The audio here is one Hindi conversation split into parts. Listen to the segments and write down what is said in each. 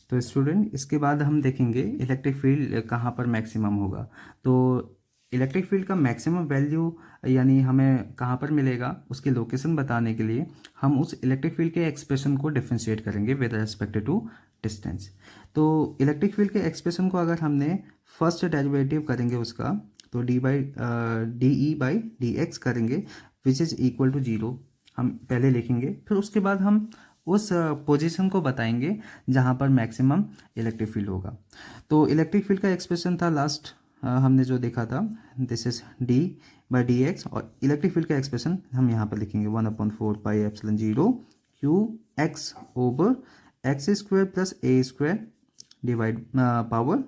तो स्टूडेंट इसके बाद हम देखेंगे इलेक्ट्रिक फील्ड कहाँ पर मैक्सिमम होगा। तो इलेक्ट्रिक फील्ड का मैक्सिमम वैल्यू यानी हमें कहाँ पर मिलेगा उसकी लोकेशन बताने के लिए हम उस इलेक्ट्रिक फील्ड के एक्सप्रेशन को डिफरेंशिएट करेंगे विद रेस्पेक्ट टू डिस्टेंस। तो इलेक्ट्रिक फील्ड के एक्सप्रेशन को अगर हमने फर्स्ट डेरिवेटिव करेंगे उसका, तो D E by D X करेंगे which is equal to zero हम पहले लिखेंगे। फिर उसके बाद हम उस पोजीशन को बताएंगे जहाँ पर मैक्सिमम इलेक्ट्रिक फील्ड होगा। तो इलेक्ट्रिक फील्ड का एक्सप्रेशन था लास्ट हमने जो देखा था, this is D by D X, और इलेक्ट्रिक फील्ड का एक्सप्रेशन हम यहाँ पर लिखेंगे 1/4πε0 Q x over x square plus ए स्क्वायर डिवाइड पावर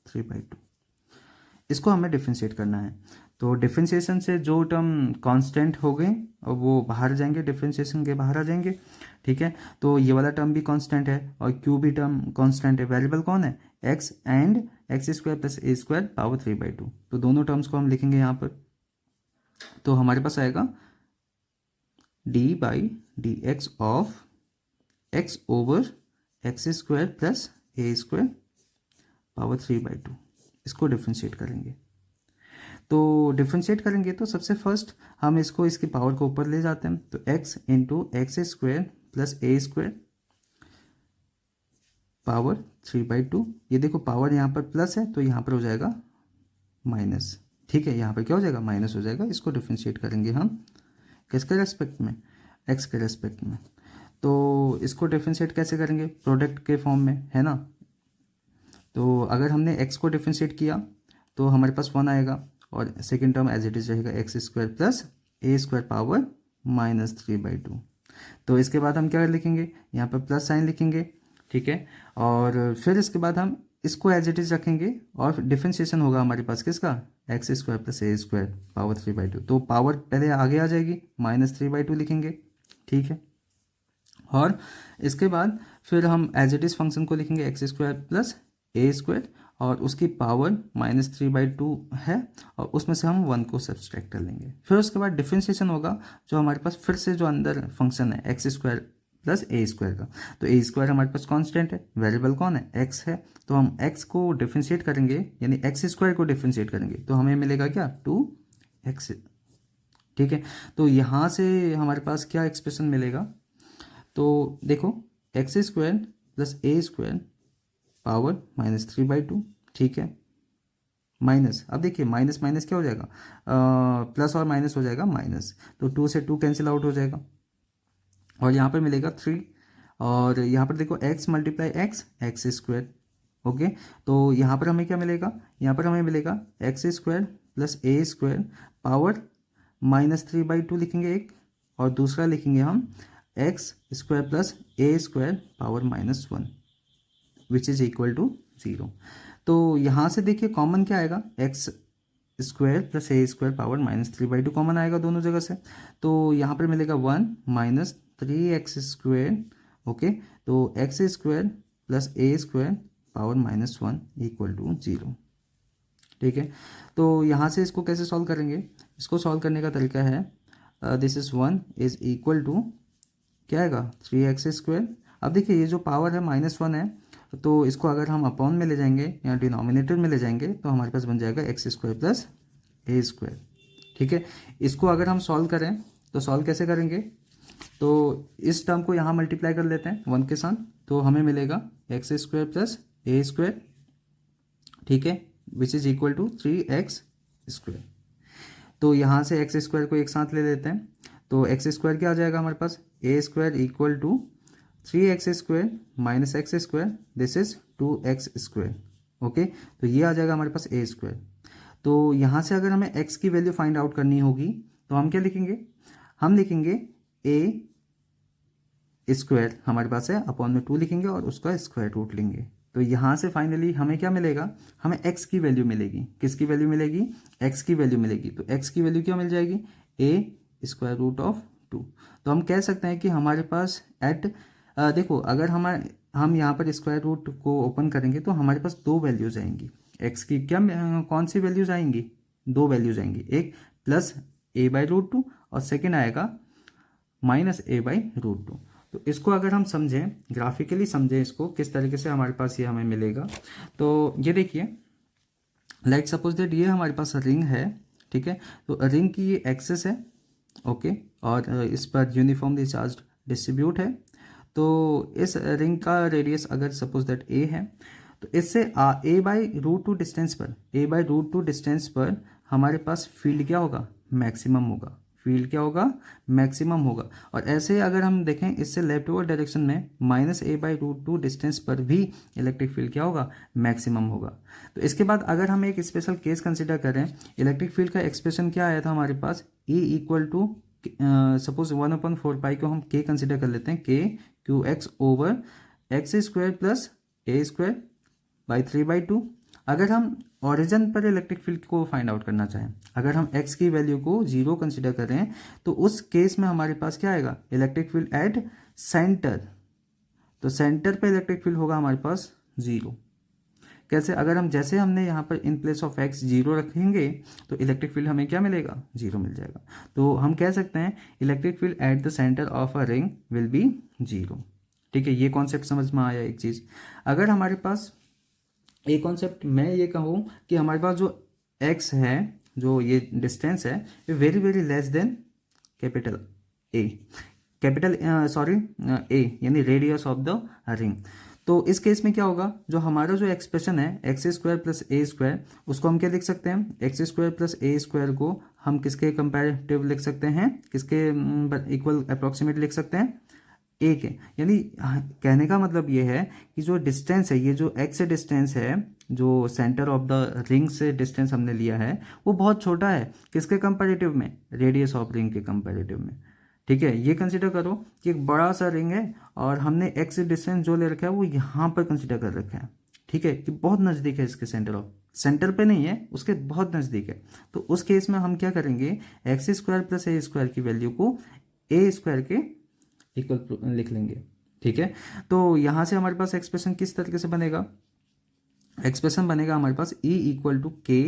3/2। इसको हमें डिफ्रेंशिएट करना है। तो डिफ्रेंशिएशन से जो टर्म कांस्टेंट हो गए और वो बाहर जाएंगे, डिफ्रेंशिएशन के बाहर आ जाएंगे, ठीक है। तो ये वाला टर्म भी कांस्टेंट है और क्यू भी टर्म कांस्टेंट है। वेरिएबल कौन है? X and x square plus A square power 3/2। तो दोनों टर्म्स को हम लिखेंगे यहाँ पर। तो हमारे पास आएगा D by D x of x over x square plus A square power 3/2। इसको डिफ्रेंशिएट करेंगे। तो डिफ्रेंशिएट करेंगे तो सबसे फर्स्ट हम इसको इसकी पावर को ऊपर ले जाते हैं। तो x into X square plus ए स्क्वायर पावर 3/2। ये देखो पावर यहाँ पर प्लस है तो यहाँ पर हो जाएगा माइनस, ठीक है। यहाँ पर क्या हो जाएगा? माइनस हो जाएगा। इसको डिफ्रेंशिएट करेंगे हम किसके रेस्पेक्ट में? x के रेस्पेक्ट में। तो इसको डिफ्रेंशिएट कैसे करेंगे? प्रोडक्ट के फॉर्म में, है ना। तो अगर हमने x को डिफ्रेंशिएट किया तो हमारे पास 1 आएगा और second term as it is रहेगा एक्स स्क्वायर प्लस ए स्क्वायर पावर -3/2। तो इसके बाद हम क्या लिखेंगे? यहाँ पर प्लस साइन लिखेंगे, ठीक है। और फिर इसके बाद हम इसको एज इट इज रखेंगे और डिफ्रेंशिएशन होगा हमारे पास किसका? एक्स स्क्वायर प्लस ए स्क्वायर पावर 3/2। तो पावर पहले आगे आ जाएगी, -3/2 लिखेंगे, ठीक है। और इसके बाद फिर हम एज इट इज फंक्शन को लिखेंगे एक्स स्क्वायर प्लस ए स्क्वायर और उसकी पावर -3/2 है और उसमें से हम 1 को सब्सट्रैक्ट कर लेंगे। फिर उसके बाद डिफ्रेंशिएशन होगा जो हमारे पास फिर से जो अंदर फंक्शन है एक्स स्क्वायर प्लस ए स्क्वायर का। तो ए स्क्वायर हमारे पास कांस्टेंट है, वेरिएबल कौन है? एक्स है। तो हम एक्स को डिफ्रेंशिएट करेंगे यानी एक्स स्क्वायर को डिफ्रेंशिएट करेंगे तो हमें मिलेगा क्या? 2x, ठीक है। तो यहाँ से हमारे पास क्या एक्सप्रेशन मिलेगा? तो देखो एक्स स्क्वायर प्लस ए स्क्वायर पावर -3/2, ठीक है, माइनस। अब देखिए माइनस माइनस क्या हो जाएगा? प्लस और माइनस हो जाएगा माइनस। तो 2 से 2 कैंसिल आउट हो जाएगा और यहाँ पर मिलेगा 3 और यहाँ पर देखो x multiply x square, okay. तो यहाँ पर हमें क्या मिलेगा? यहाँ पर हमें मिलेगा एक्स स्क्वायर प्लस ए स्क्वायर पावर -3/2 लिखेंगे एक, और दूसरा लिखेंगे हम x square plus A square power -1 which is equal to 0। तो यहाँ से देखिए कॉमन क्या आएगा? एक्स स्क्वायर प्लस ए स्क्वायर पावर -3/2 कॉमन आएगा दोनों जगह से। तो यहाँ पर मिलेगा 1 -3x स्क्वायर, ओके। तो x square plus A square power -1 equal to 0, ठीक है। तो यहाँ से इसको कैसे सॉल्व करेंगे? इसको सॉल्व करने का तरीका है this is 1 is equal to क्या आएगा? 3x square. अब देखिए ये जो पावर है -1 है तो इसको अगर हम अपॉन में ले जाएंगे या डिनोमिनेटर में ले जाएंगे तो हमारे पास बन जाएगा एक्स स्क्वायर प्लस ए स्क्वायर, ठीक है। इसको अगर हम सॉल्व करें तो सॉल्व कैसे करेंगे? तो इस टर्म को यहाँ मल्टीप्लाई कर लेते हैं 1 के साथ, तो हमें मिलेगा एक्स स्क्वायर प्लस ए स्क्वायर, ठीक है, which is equal to 3x square. तो यहाँ से एक्स स्क्वायर को एक साथ ले लेते हैं तो एक्स स्क्वायर क्या आ जाएगा हमारे पास? A square equal to 3x square minus X square, this is 2x square, okay. तो ये आ जाएगा हमारे पास ए स्क्वायर। तो यहाँ से अगर हमें x की वैल्यू फाइंड आउट करनी होगी तो हम क्या लिखेंगे? हम लिखेंगे ए स्क्वायर हमारे पास है अपॉन में 2 लिखेंगे और उसका स्क्वायर रूट लेंगे। तो यहाँ से फाइनली हमें क्या मिलेगा? हमें x की वैल्यू मिलेगी। किसकी वैल्यू मिलेगी? x की वैल्यू मिलेगी। तो x की वैल्यू क्या मिल जाएगी? ए स्क्वायर रूट ऑफ 2। तो हम कह सकते हैं कि हमारे पास देखो अगर हम यहाँ पर स्क्वायर रूट को ओपन करेंगे तो हमारे पास 2 वैल्यूज आएंगी। x की क्या कौन सी वैल्यूज आएंगी? 2 वैल्यूज आएंगी, एक प्लस a/√2 और सेकेंड आएगा -a/√2। तो इसको अगर हम समझें, ग्राफिकली समझें इसको किस तरीके से हमारे पास ये हमें मिलेगा, तो ये देखिए, लाइक सपोज दैट ये हमारे पास रिंग है, ठीक है। तो रिंग की ये एक्सेस है, ओके, और इस पर यूनिफॉर्मली चार्ज डिस्ट्रीब्यूट है। तो इस रिंग का रेडियस अगर सपोज दैट ए है, तो इससे ए बाई रूट टू डिस्टेंस पर, ए बाई रूट टू डिस्टेंस पर हमारे पास फील्ड क्या होगा, मैक्सिमम होगा। फील्ड क्या होगा, मैक्सिमम होगा। और ऐसे ही अगर हम देखें इससे लेफ्टवर्ड डायरेक्शन में, minus a by root two distance पर भी इलेक्ट्रिक फील्ड क्या होगा, मैक्सिमम होगा। तो इसके बाद अगर हम एक स्पेशल केस कंसिडर करें, इलेक्ट्रिक फील्ड का एक्सप्रेशन क्या आया था हमारे पास, E इक्वल टू सपोज 1/4 पाई को हम के कंसिडर कर लेते हैं, के Q x over x square plus A square by 3/2। अगर हम ओरिजिन पर इलेक्ट्रिक फील्ड को फाइंड आउट करना चाहें, अगर हम x की वैल्यू को 0 कंसिडर करें, तो उस केस में हमारे पास क्या आएगा, इलेक्ट्रिक फील्ड एट सेंटर। तो सेंटर पे इलेक्ट्रिक फील्ड होगा हमारे पास 0। कैसे, अगर हम जैसे हमने यहाँ पर इन प्लेस ऑफ x 0 रखेंगे, तो इलेक्ट्रिक फील्ड हमें क्या मिलेगा, 0 मिल जाएगा। तो हम कह सकते हैं electric field at the centre of a ring will be 0। ठीक है, ये कॉन्सेप्ट समझ में आया। एक चीज़, अगर हमारे पास एक कॉन्सेप्ट मैं ये कहूँ कि हमारे पास जो x है, जो ये डिस्टेंस है, ये very very less than capital A, capital sorry A, यानी रेडियस ऑफ द रिंग। तो इस केस में क्या होगा, जो हमारा जो एक्सप्रेशन है एक्स स्क्वायर प्लस ए स्क्वायर, उसको हम क्या लिख सकते हैं, एक्स स्क्वायर प्लस ए स्क्वायर को हम किसके कंपैरेटिव लिख सकते हैं, किसके इक्वल अप्रॉक्सीमेट लिख सकते हैं, ए के। यानी कहने का मतलब ये है कि जो डिस्टेंस है, ये जो एक्स डिस्टेंस है, जो सेंटर ऑफ द रिंग से डिस्टेंस हमने लिया है, वो बहुत छोटा है, किसके कंपैरेटिव में, रेडियस ऑफ रिंग के कंपैरेटिव में। ठीक है, ये कंसिडर करो कि एक बड़ा सा रिंग है और हमने एक्स डिस्टेंस जो ले रखा है वो यहाँ पर कंसिडर कर रखा है। ठीक है, कि बहुत नज़दीक है इसके सेंटर ऑफ, सेंटर पे नहीं है, उसके बहुत नज़दीक है। तो उस केस में हम क्या करेंगे, एक्स स्क्वायर प्लस ए स्क्वायर की वैल्यू को ए स्क्वायर के इक्वल लिख लेंगे। ठीक है, तो यहाँ से हमारे पास एक्सप्रेशन किस तरीके से बनेगा, एक्सप्रेशन बनेगा हमारे पास E इक्वल टू के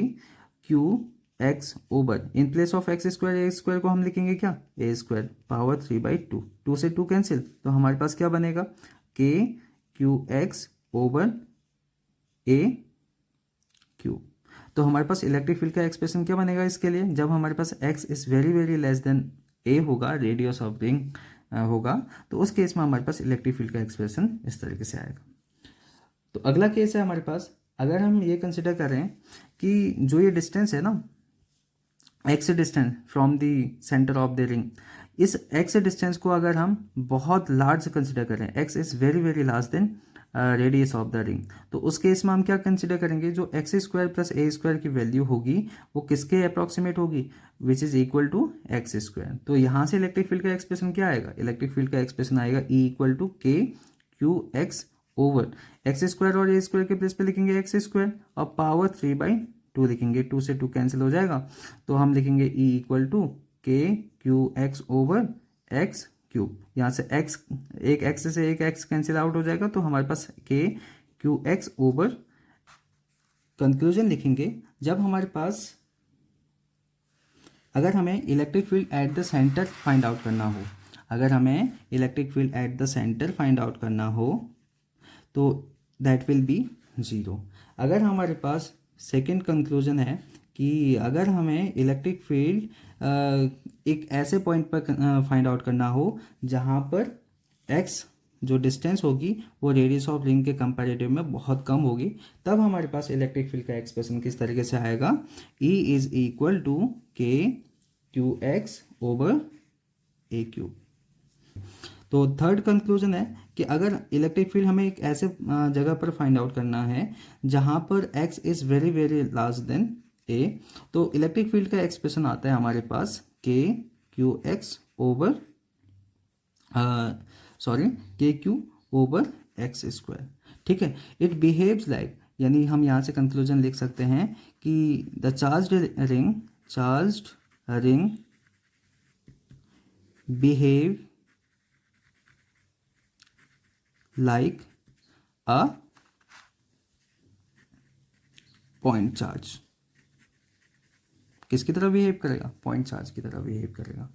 Q x over, in place of x square A square को हम लिखेंगे क्या, ए स्क्वायर पावर 3/2, 2 से 2 कैंसिल, तो हमारे पास क्या बनेगा, K Q x over A Q. तो हमारे पास इलेक्ट्रिक फील्ड का एक्सप्रेशन क्या बनेगा इसके लिए, जब हमारे पास X is very very less than A होगा, रेडियस ऑफ रिंग होगा, तो उस केस में हमारे पास इलेक्ट्रिक फील्ड का एक्सप्रेशन इस तरीके से आएगा। तो अगला केस है हमारे पास, अगर हम ये कंसिडर करें कि जो ये डिस्टेंस है ना, x distance from the centre of the ring, इस एक्स डिस्टेंस को अगर हम बहुत लार्ज कंसिडर करें, x is very very large than radius of the ring, तो उस केस में हम क्या कंसिडर करेंगे, जो एक्स स्क्वायर प्लस ए स्क्वायर की वैल्यू होगी वो किसके अप्रॉक्सीमेट होगी, which is equal to x square. तो यहाँ से इलेक्ट्रिक फील्ड का एक्सप्रेशन क्या आएगा, इलेक्ट्रिक फील्ड का एक्सप्रेशन आएगा E इक्वल टू के Q x over x square, और ए स्क्वायर के प्लेस पे लिखेंगे एक्स स्क्वायर और पावर 3/2 लिखेंगे, 2 से 2 कैंसिल हो जाएगा, तो हम लिखेंगे E इक्वल टू के Q x over x cube. यहाँ से x, एक x से एक x कैंसिल आउट हो जाएगा, तो हमारे पास k Q x over, conclusion लिखेंगे जब हमारे पास, अगर हमें electric field at the centre find out करना हो, अगर हमें electric field at the centre find out करना हो, तो दैट विल बी 0। अगर हमारे पास सेकेंड कंक्लूजन है कि अगर हमें इलेक्ट्रिक फील्ड एक ऐसे पॉइंट पर फाइंड आउट करना हो जहाँ पर x जो डिस्टेंस होगी वो रेडियस ऑफ रिंग के कंपैरेटिव में बहुत कम होगी, तब हमारे पास इलेक्ट्रिक फील्ड का एक्सप्रेशन किस तरीके से आएगा, E इज इक्वल टू के क्यू एक्स ओवर ए क्यूब। तो थर्ड कंक्लूजन है कि अगर इलेक्ट्रिक फील्ड हमें एक ऐसे जगह पर फाइंड आउट करना है जहाँ पर x is very very large than a, तो इलेक्ट्रिक फील्ड का एक्सप्रेशन आता है हमारे पास k Q x over k q over x square. ठीक है, इट बिहेव्स लाइक, यानी हम यहाँ से कंक्लूजन लिख सकते हैं कि the charged ring behave like a point charge. किसकी तरह बिहेव करेगा, पॉइंट चार्ज की तरह बिहेव करेगा।